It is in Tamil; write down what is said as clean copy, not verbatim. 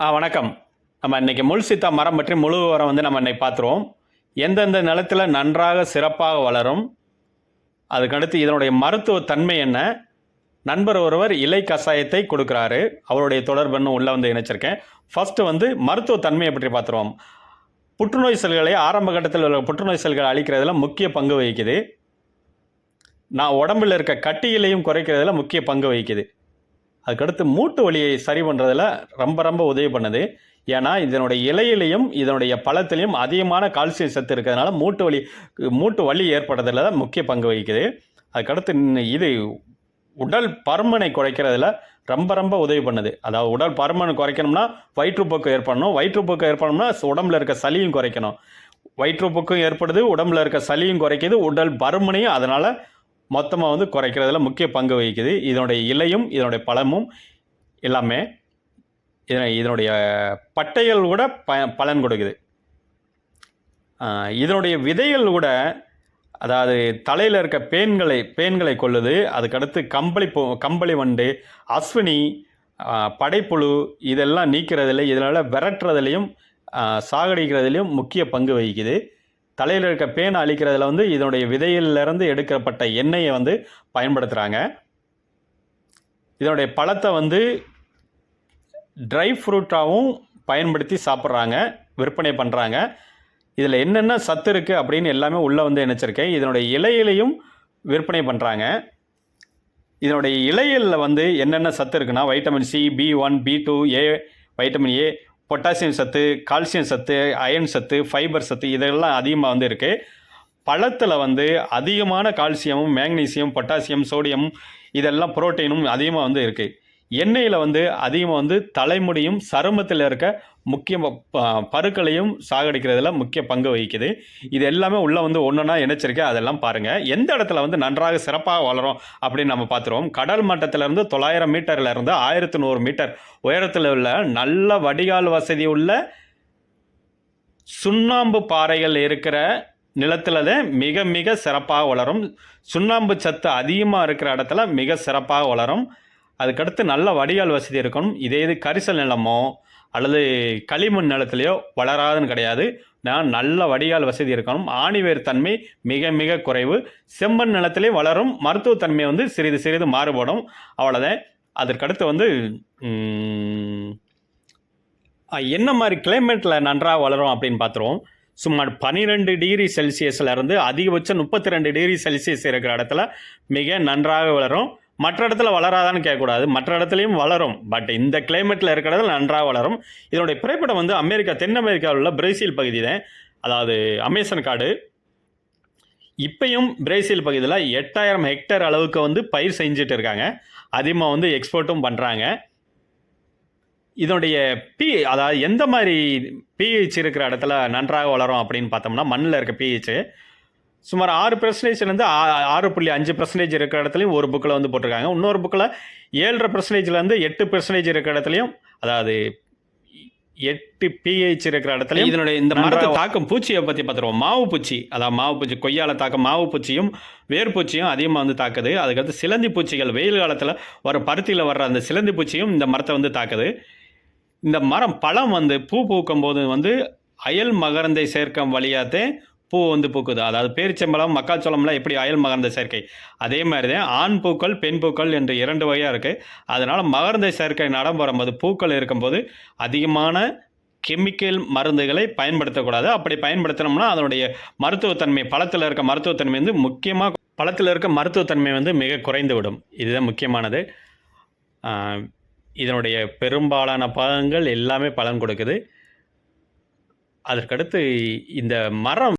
வணக்கம். நம்ம இன்றைக்கி முள் சீத்தா மரம் பற்றி முழு விவரம் நம்ம இன்றைக்கி பார்த்துருவோம். எந்தெந்த நிலத்தில் நன்றாக சிறப்பாக வளரும், அதுக்கடுத்து இதனுடைய மருத்துவ தன்மை என்ன, நண்பர் ஒருவர் இலை கஷாயத்தை கொடுக்குறாரு, அவருடைய தொடர்புன்னு உள்ளே இணைச்சிருக்கேன். ஃபஸ்ட்டு மருத்துவ தன்மையை பற்றி பார்த்துருவோம். புற்றுநோய் செல்களை ஆரம்ப கட்டத்தில் உள்ள புற்றுநோய் செல்களை அழிக்கிறதுல முக்கிய பங்கு வகிக்குது. உடம்பில் இருக்க கட்டிகளையும் குறைக்கிறதுல முக்கிய பங்கு வகிக்குது. அதுக்கடுத்து மூட்டு வலியை சரி பண்ணுறதுல ரொம்ப உதவி பண்ணுது. ஏன்னா இதனுடைய இலையிலையும் இதனுடைய பழத்திலையும் அதிகமான கால்சியம் சத்து இருக்கிறதுனால மூட்டு வலி ஏற்படுறதுல முக்கிய பங்கு வகிக்குது. அதுக்கடுத்து இது உடல் பருமனை குறைக்கிறதுல ரொம்ப உதவி பண்ணுது. அதாவது உடல் பருமனை குறைக்கணும்னா வயிற்றுப்போக்கு ஏற்படணும். வயிற்றுப்போக்கு ஏற்படணும்னா உடம்புல இருக்க சளியும் குறைக்கணும். வயிற்றுப்போக்கும் ஏற்படுது, உடம்புல இருக்க சளியும் குறைக்குது, உடல் பருமனையும் அதனால் மொத்தமாக குறைக்கிறதுல முக்கிய பங்கு வகிக்குது. இதனுடைய இலையும் இதனுடைய பழமும் எல்லாமே இதனுடைய பட்டைகள் கூட பலன் கொடுக்குது. இதனுடைய விதைகள் கூட, அதாவது தலையில் இருக்க பேன்களை கொல்லுது. அதுக்கடுத்து கம்பளி வண்டு, அஸ்வினி, படைப்புழு இதெல்லாம் நீக்கிறதுல, இதனால் விரட்டுறதுலையும் சாகடிக்கிறதுலையும் முக்கிய பங்கு வகிக்குது. தலையில் இருக்க பேனை அழிக்கிறதுல இதனுடைய விதையிலிருந்து எடுக்கப்பட்ட எண்ணெயை பயன்படுத்துகிறாங்க. இதனுடைய பழத்தை ட்ரை ஃப்ரூட்டாகவும் பயன்படுத்தி சாப்பிட்றாங்க, விற்பனை பண்ணுறாங்க. இதில் என்னென்ன சத்து இருக்குது அப்படின்னு எல்லாமே உள்ளே இணைச்சிருக்கேன். இதனுடைய இலையிலையும் விற்பனை பண்ணுறாங்க. இதனுடைய இலைகளில் என்னென்ன சத்து இருக்குன்னா vitamin C, B1, B2, vitamin A, potassium சத்து, கால்சியம் சத்து, அயன் சத்து, ஃபைபர் சத்து இதெல்லாம் அதிகமாக இருக்குது. பழத்தில் அதிகமான கால்சியமும், மேக்னீசியம், பொட்டாசியம், சோடியம் இதெல்லாம் புரோட்டீனும் அதிகமாக இருக்குது. எண்ணெயில் அதிகமாக தலைமுடியும் சருமத்தில் இருக்க முக்கிய பருக்களையும் சாகடிக்கிறதுல முக்கிய பங்கு வகிக்குது. இது எல்லாமே உள்ளே ஒன்றுனா இணைச்சிருக்கேன், அதெல்லாம் பாருங்கள். எந்த இடத்துல நன்றாக சிறப்பாக வளரும் அப்படின்னு நம்ம பார்த்துருவோம். கடல் மட்டத்திலேருந்து 900 மீட்டர்லேருந்து 1100 மீட்டர் உயரத்தில் உள்ள நல்ல வடிகால் வசதி உள்ள சுண்ணாம்பு பாறைகள் இருக்கிற நிலத்தில் தான் மிக சிறப்பாக வளரும். சுண்ணாம்பு சத்து அதிகமாக இருக்கிற இடத்துல மிக சிறப்பாக வளரும். அதுக்கடுத்து நல்ல வடிகால் வசதி இருக்கணும். இது கரிசல் நிலமோ அல்லது களிமண் நிலத்திலையோ வளராதுன்னு கிடையாது. நல்ல வடிகால் வசதி இருக்கணும். ஆணிவேர் தன்மை மிக குறைவு. செம்மண் நிலத்திலே வளரும். மருத்துவத்தன்மை சிறிது மாறுபடும், அவ்வளோதான். அதற்கடுத்து என்ன மாதிரி கிளைமேட்டில் நன்றாக வளரும் அப்படின்னு பார்த்துருவோம். சுமார் 12 டிகிரி செல்சியஸ்லேருந்து அதிகபட்சம் 32 டிகிரி செல்சியஸ் இருக்கிற இடத்துல மிக நன்றாக வளரும். மற்ற இடத்துல வளராதான்னு கேட்கக்கூடாது, மற்ற இடத்துலையும் வளரும். பட் இந்த கிளைமேட்டில் இருக்கிற இடத்துல நன்றாக வளரும். இதனுடைய பிறப்பிடம் அமெரிக்கா, தென் அமெரிக்காவில் உள்ள பிரேசில் பகுதி தான், அதாவது அமேசான் காடு. இப்பையும் பிரேசில் பகுதியில் 8000 ஹெக்டேர் அளவுக்கு பயிர் செஞ்சுட்டு இருக்காங்க. அதிகமாக எக்ஸ்போர்ட்டும் பண்ணுறாங்க. இதனுடைய அதாவது எந்த மாதிரி பிஹெச் இருக்கிற இடத்துல நன்றாக வளரும் அப்படின்னு பார்த்தோம்னா, மண்ணில் இருக்க பிஹெச் சுமார் 6%லேருந்து 6.5% இருக்கிற இடத்துலையும் ஒரு புக்கில் போட்டிருக்காங்க. இன்னொரு புக்கில் 7.5%லேருந்து 8% இருக்கிற இடத்துலையும், அதாவது 8 பிஹெச் இருக்கிற இடத்துலையும் இதனுடைய இந்த மரத்தை தாக்கும் பூச்சியை பற்றி பார்த்துருவோம். மாவு பூச்சி, அதாவது மாவு பூச்சி, கொய்யால தாக்கும் மாவு பூச்சியும் வேர்பூச்சியும் அதிகமாக தாக்குது. அதுக்கடுத்து சிலந்தி பூச்சிகள், வெயில் காலத்தில் வர பருத்தியில் வர்ற அந்த சிலந்தி பூச்சியும் இந்த மரத்தை தாக்குது. இந்த மரம் பழம் பூ பூக்கும் போது அயல் மகரந்தை சேர்க்கம் வழியாத்தே பூ பூக்குது. அதாவது பேரிச்சம்பழம், மக்காச்சோளம்லாம் எப்படி அயல் மகரந்த சேர்க்கை, அதே மாதிரி தான் ஆண் பூக்கள், பெண் பூக்கள் என்று 2 வகையாக இருக்குது. அதனால் மகரந்த சேர்க்கை நடைபெறும்போது, பூக்கள் இருக்கும்போது அதிகமான கெமிக்கல் மருந்துகளை பயன்படுத்தக்கூடாது. அப்படி பயன்படுத்தினோம்னா அதனுடைய மருத்துவத்தன்மை, பழத்தில் இருக்க மருத்துவத்தன்மை முக்கியமாக பழத்தில் இருக்க மருத்துவத்தன்மை மிக குறைந்து விடும். இதுதான் முக்கியமானது. இதனுடைய பெரும்பாலான பழங்கள் எல்லாமே பலன் கொடுக்குது. அதற்கடுத்து இந்த மரம்